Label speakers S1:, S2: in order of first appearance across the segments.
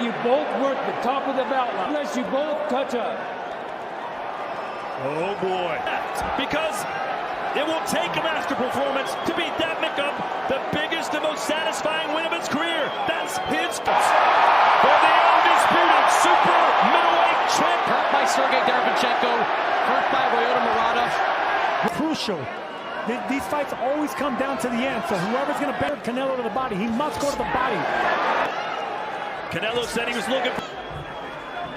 S1: you both work the top of the belt line, unless you both touch up.
S2: Oh boy. Because it will take a master performance to beat that Mikub, the biggest and most satisfying win of his career. That's his for the undisputed super middleweight champ.
S3: Hurt by Sergey Derevchenko, hurt by Ryota Murata.
S4: Crucial. These fights always come down to the end, so whoever's going to bear Canelo to the body, he must go to the body.
S2: Canelo said he was looking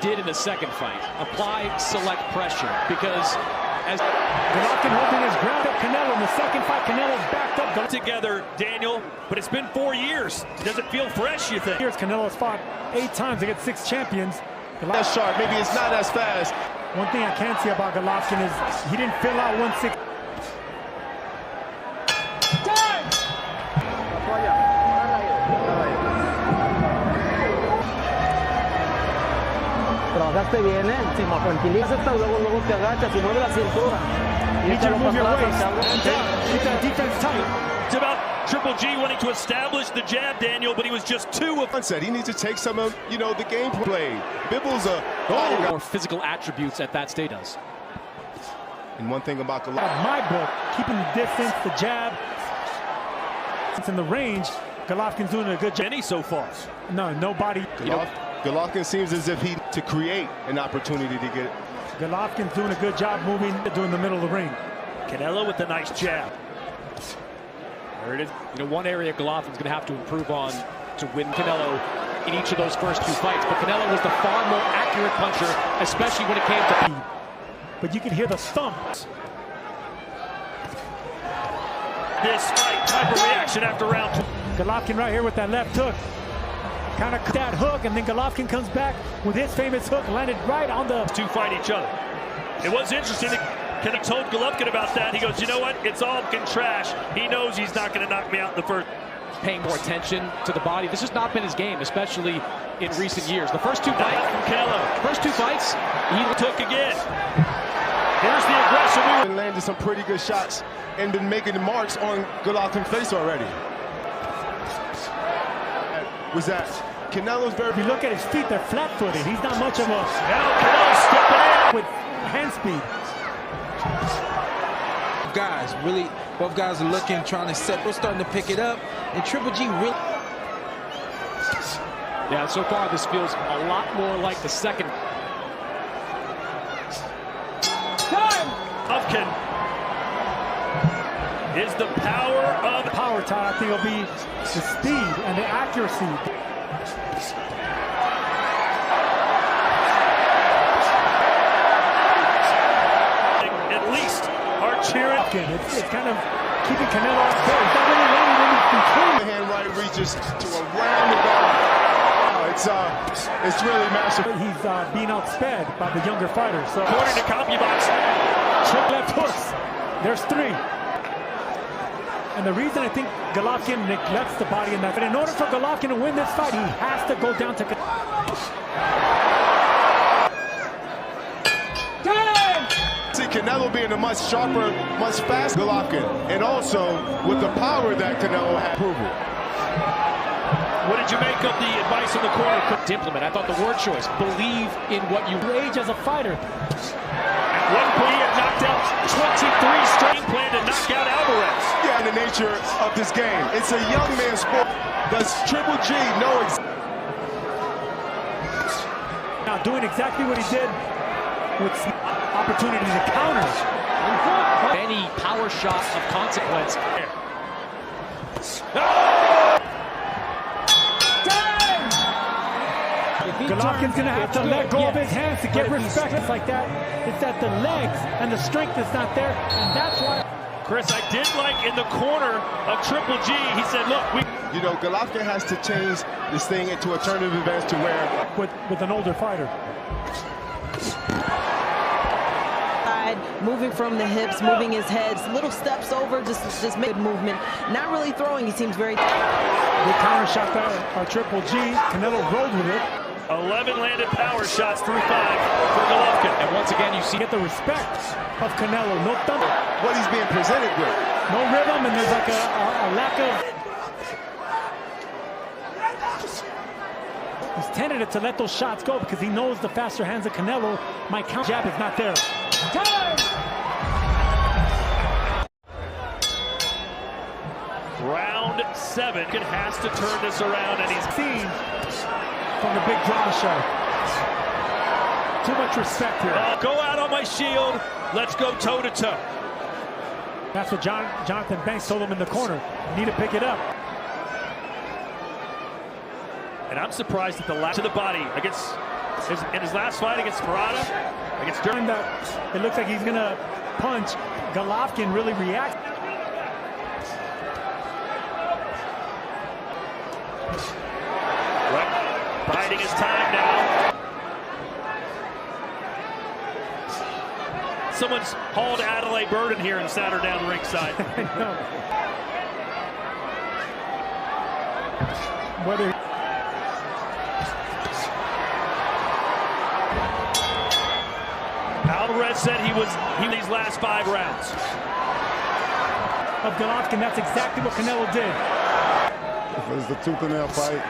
S3: Did in the second fight, apply select pressure, because as
S4: Golovkin holding his ground at Canelo in the second fight, Canelo's backed up.
S2: together, Daniel, but it's been 4 years. Does it feel fresh, you think?
S4: Here's Canelo's fought 8 times against 6 champions.
S5: That's sharp. Maybe it's not as fast.
S4: One thing I can see about Golovkin is he didn't fill out 160.
S6: Trabajaste bien, si me tranquilizas, luego te agachas y mueve la cintura. Y
S4: Need you to move your waist.
S6: Keep
S4: that defense tight.
S2: It's about Triple G wanting to establish the jab, Daniel, but he was just 2 of...
S5: Said he needs to take some of, the game play. Bibble's a...
S3: more physical attributes at that stage does.
S5: And one thing about Golovkin...
S4: My book, keeping the distance, the jab. It's in the range. Golovkin's doing a good job.
S2: Any so far?
S4: No, nobody.
S5: Golovkin seems as if he to create an opportunity to get it.
S4: Golovkin's doing a good job moving doing the middle of the ring.
S2: Canelo with the nice jab.
S3: There it is. One area Golovkin's going to have to improve on to win Canelo in each of those first 2 fights. But Canelo was the far more accurate puncher, especially when it came to...
S4: But you can hear the thump.
S2: This fight type of reaction after round 2.
S4: Golovkin right here with that left hook. Kind of that hook, and then Golovkin comes back with his famous hook, landed right on the...
S2: 2 fight each other. It was interesting that Kenny told Golovkin about that. He goes, you know what? It's all fucking trash. He knows he's not going to knock me out in the first.
S3: Paying more attention to the body. This has not been his game, especially in recent years. The first 2 fights
S2: from Canelo.
S3: First 2 fights,
S2: he took again. Here's the aggression.
S5: And landed some pretty good shots and been making the marks on Golovkin's face already. Was that Canelo's very...
S4: If you look at his feet, they're flat-footed. He's not much of a...
S2: Now Canelo stepping in.
S4: With hand speed.
S7: Guys, really, both guys are looking, trying to set. We're starting to pick it up. And Triple G really...
S3: Yeah, so far this feels a lot more like the second.
S2: Golovkin is the power of...
S4: Power, Todd, I think it'll be the speed and the accuracy.
S2: At least are cheering.
S4: It's kind of keeping Canelo off base. He's not really landing when he's controlling.
S5: The hand right reaches to around the body. It's really massive.
S4: He's being outsped by the younger fighters. So
S2: According to CompuBox,
S4: trick left hooks. There's 3. And the reason I think Golovkin neglects the body in that, but in order for Golovkin to win this fight, he has to go down to...
S5: See Canelo being a much sharper, much faster Golovkin, and also with the power that Canelo had.
S2: what did you make of the advice in the corner?
S3: To implement, I thought the word choice, believe in what you...
S4: Rage as a fighter.
S2: At one point, he had knocked out 23 straight, plan to knock out Alvarez.
S5: Yeah, the nature of this game. It's a young man's sport. Does Triple G know
S4: Now doing exactly what he did with opportunity to counter.
S3: Any power shot of consequence.
S4: Golovkin's going to have to let go of his hands to get respect. It's like that. It's that the legs and the strength is not there, and that's why...
S2: Chris, I did like in the corner of Triple G, he said, look,
S5: Golovkin has to change this thing into a turn of events to where...
S4: With an older fighter.
S8: Moving from the hips, moving his head, little steps over, just make movement. Not really throwing, he seems very...
S4: Good counter shot by Triple G. Canelo rolled with it.
S2: 11 landed power shots through 5 for Golovkin.
S3: And once again, you see...
S4: Get the respect of Canelo. No thunder.
S5: What he's being presented with.
S4: No rhythm, and there's like a lack of... He's tentative to let those shots go because he knows the faster hands of Canelo might count. Jab is not there.
S2: Round 7 has to turn this around, and he's
S4: Seen from the big draw show. Too much respect here.
S2: Go out on my shield. Let's go toe-to-toe.
S4: That's what Jonathan Banks told him in the corner. You need to pick it up.
S2: And I'm surprised at the last to the body against in his last fight against Murata. Against
S4: During that, it looks like he's gonna punch. Golovkin really reacts.
S2: Biding his time now. Someone's hauled Adelaide Burden here and sat her down ringside.
S4: Whether
S2: Alvarez said he was these last 5 rounds.
S4: Of Golovkin, that's exactly what Canelo did.
S9: If it's the tooth and nail fight,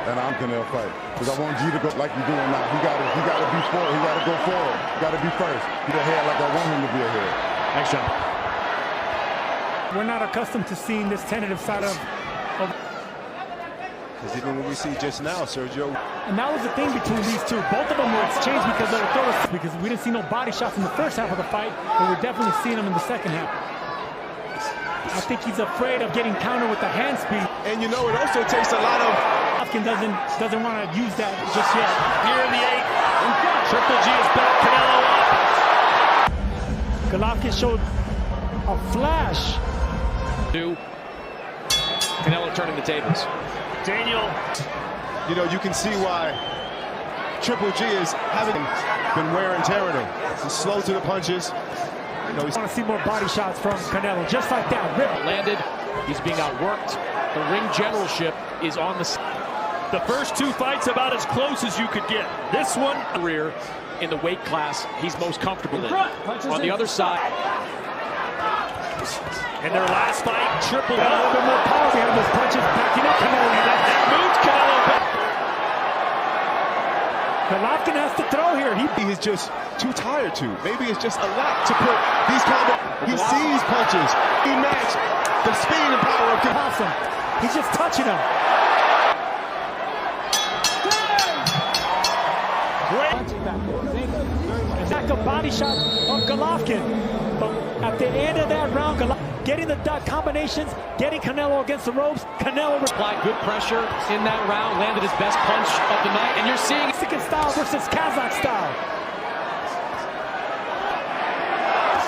S9: then I'm Canelo fight. Because I want G to go like you're doing now. He gotta be forward. He gotta go forward. He gotta be first. Be ahead like I want him to be ahead.
S2: Thanks, John.
S4: We're not accustomed to seeing this tentative side of
S5: Because even when we see just now, Sergio.
S4: and that was the thing between these two. Both of them were exchanged because they were throwing, because we didn't see no body shots in the first half of the fight, but we're definitely seeing them in the second half. I think he's afraid of getting countered with the hand speed.
S5: And you know, it also takes a lot of.
S4: Golovkin doesn't want to use that just yet.
S2: Here in the 8th, Triple G is back. Canelo up.
S4: Golovkin showed a flash.
S3: Canelo turning the tables.
S2: Daniel.
S5: You know, you can see why Triple G is having been wear and tearing him. He's slow to the punches. You know,
S4: I want to see more body shots from Canelo, just like that. Rip.
S3: Landed. He's being outworked. The ring generalship is on
S2: The first 2 fights about as close as you could get. This one,
S3: career in the weight class he's most comfortable in. On the other side.
S2: in their last fight, Triple
S4: Got a little bit more power behind those punches, backing up Canelo.
S2: That moves Canelo back.
S4: Golovkin has to throw here.
S5: He is just too tired to. Maybe it's just a lot to put these combos. He sees punches. He matched the speed and power of
S4: Awesome. He's just touching him. Back a body shot of Golovkin. But at the end of that round, getting the combinations, getting Canelo against the ropes. Canelo
S3: applied good pressure in that round, landed his best punch of the night, and you're seeing
S4: Mexican style versus Kazakh style.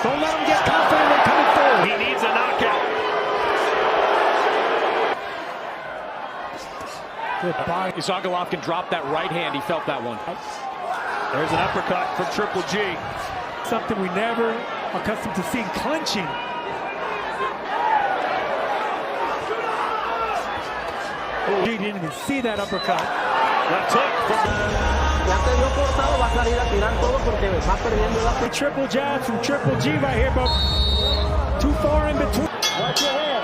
S4: Don't let him get confident in coming forward.
S2: He needs a knockout.
S4: Good body.
S3: You saw Golovkin drop that right hand. He felt that one.
S2: There's an uppercut from Triple G.
S4: Something we never accustomed to seeing, clinching. He didn't even see that uppercut.
S2: Left hook from
S4: Triple jabs from Triple G right here, but too far in between.
S1: Watch your head.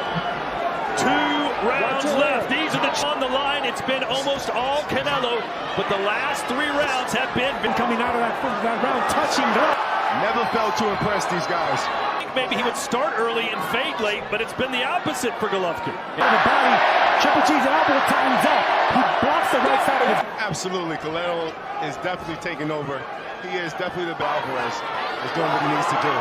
S2: 2 rounds left. These are on the line. It's been almost all Canelo, but the last 3 rounds have been
S4: Coming out of that round, touching.
S5: Never failed to impress these guys.
S2: Maybe he would start early and fade late, but it's been the opposite for Golovkin.
S4: The body, Triple G's elbow tightens up. He blocks the right side of his.
S5: Absolutely, Canelo is definitely taking over. He is definitely the Alvarez. Is doing what he needs to do.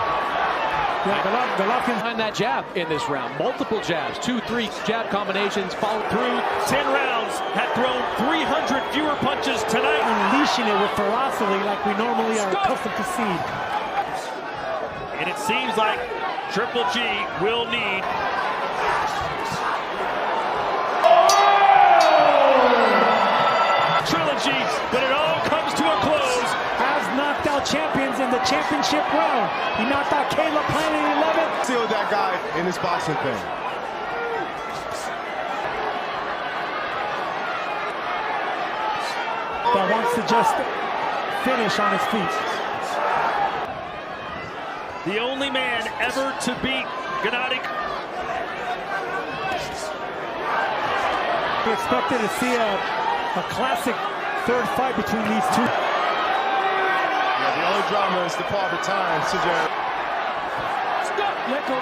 S4: Yeah, Golovkin
S3: Behind that jab in this round. Multiple jabs, 2-3 jab combinations followed
S2: Through 10 rounds, had thrown 300 fewer punches tonight.
S4: unleashing it with ferocity like we normally are accustomed to see.
S2: And it seems like Triple G will need. Trilogy, but it all comes to a close.
S4: Has knocked out champions in the championship round. He knocked out Caleb Plant in 11th.
S5: Sealed that guy in his boxing thing.
S4: That wants to just finish on his feet.
S2: The only man ever to beat Gennady.
S4: We expected to see a classic third fight between these two.
S5: Yeah, the only drama is the part of time, CJ.
S1: Stop, let go.